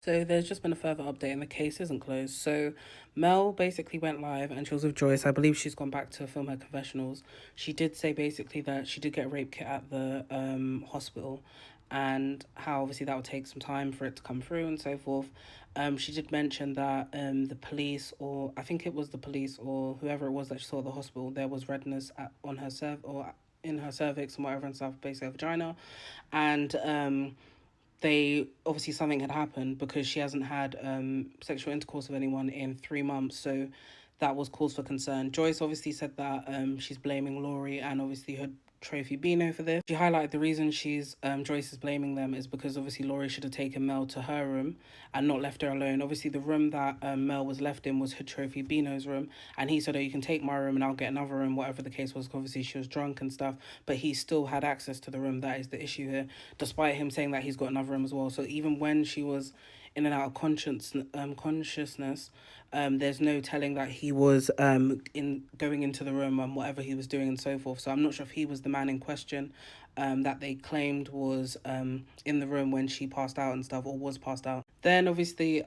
So there's just been a further update and the case isn't closed. So Mel basically went live and she was with Joce. I believe she's gone back to film her confessionals. She did say basically that she did get a rape kit at the hospital and how obviously that would take some time for it to come through and so forth. She did mention that the police, or I think it was the police or whoever it was that she saw at the hospital, there was redness on her or in her cervix and whatever and stuff, basically her vagina. And they obviously something had happened because she hasn't had sexual intercourse with anyone in 3 months. So that was cause for concern. Joce obviously said that she's blaming Lori and obviously her Trophy Bino for this. She highlighted the reason Joyce is blaming them is because obviously Lori should have taken Mel to her room and not left her alone. Obviously the room that Mel was left in was Hoodtrophy Bino's room, and he said, "Oh, you can take my room and I'll get another room," whatever the case was. Obviously she was drunk and stuff, but he still had access to the room. That is the issue here, despite him saying that he's got another room as well. So even when she was in and out of consciousness, there's no telling that he was in going into the room and whatever he was doing and so forth. So I'm not sure if he was the man in question that they claimed was in the room when she passed out and stuff, or was passed out. Then obviously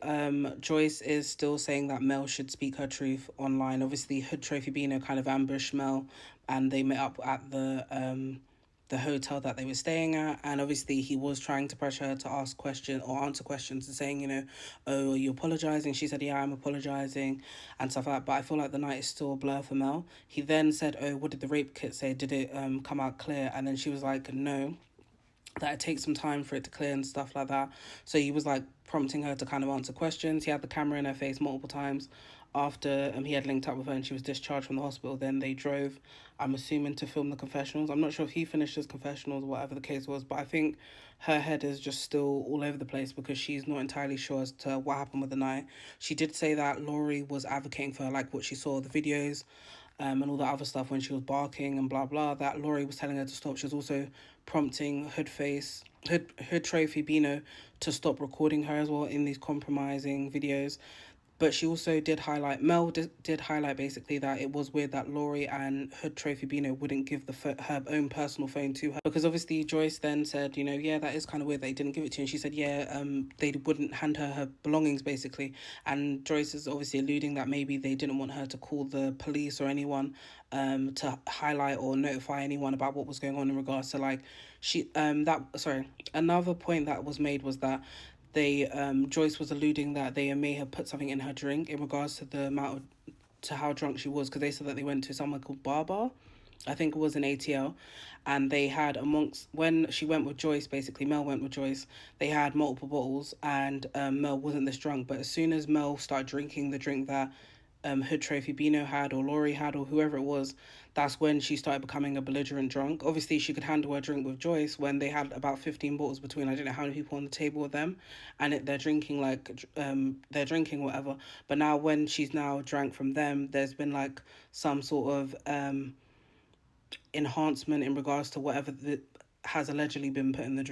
Joyce is still saying that Mel should speak her truth online. Obviously Hoodtrophy Bino kind of ambushed Mel and they met up at the hotel that they were staying at, and obviously he was trying to pressure her to ask questions or answer questions and saying, "Oh, are you apologizing?" She said, "Yeah, I'm apologizing," and stuff like that. But I feel like the night is still a blur for Mel. He then said, "Oh, what did the rape kit say? Did it come out clear?" And then she was like, "No, that it takes some time for it to clear and stuff like that." So he was like prompting her to kind of answer questions. He had the camera in her face multiple times after he had linked up with her and she was discharged from the hospital. Then they drove, I'm assuming, to film the confessionals. I'm not sure if he finished his confessionals or whatever the case was, but I think her head is just still all over the place because she's not entirely sure as to what happened with the night. She did say that Lori was advocating for her, like what she saw, the videos, and all that other stuff when she was barking and blah blah, that Lori was telling her to stop. She was also prompting Hood Trophy Bino to stop recording her as well in these compromising videos. But she also did highlight, did highlight basically that it was weird that Lori and Hood Trophy Bino wouldn't give her own personal phone to her. Because obviously Joyce then said, yeah, that is kind of weird they didn't give it to you. And she said, yeah, they wouldn't hand her belongings basically. And Joyce is obviously alluding that maybe they didn't want her to call the police or anyone to highlight or notify anyone about what was going on in regards to like, another point that was made was that Joyce was alluding that they may have put something in her drink in regards to the amount of, to how drunk she was, because they said that they went to somewhere called Bar. I think it was in ATL, and they had, amongst, when she went with Joyce, basically Mel went with Joyce, they had multiple bottles, and Mel wasn't this drunk. But as soon as Mel started drinking the drink that Hood Trophy Bino had or Lori had or whoever it was, that's when she started becoming a belligerent drunk. Obviously, she could handle her drink with Joyce when they had about 15 bottles between, I don't know how many people on the table with them, and they're drinking they're drinking whatever. But now when she's now drank from them, there's been like some sort of enhancement in regards to whatever has allegedly been put in the drink.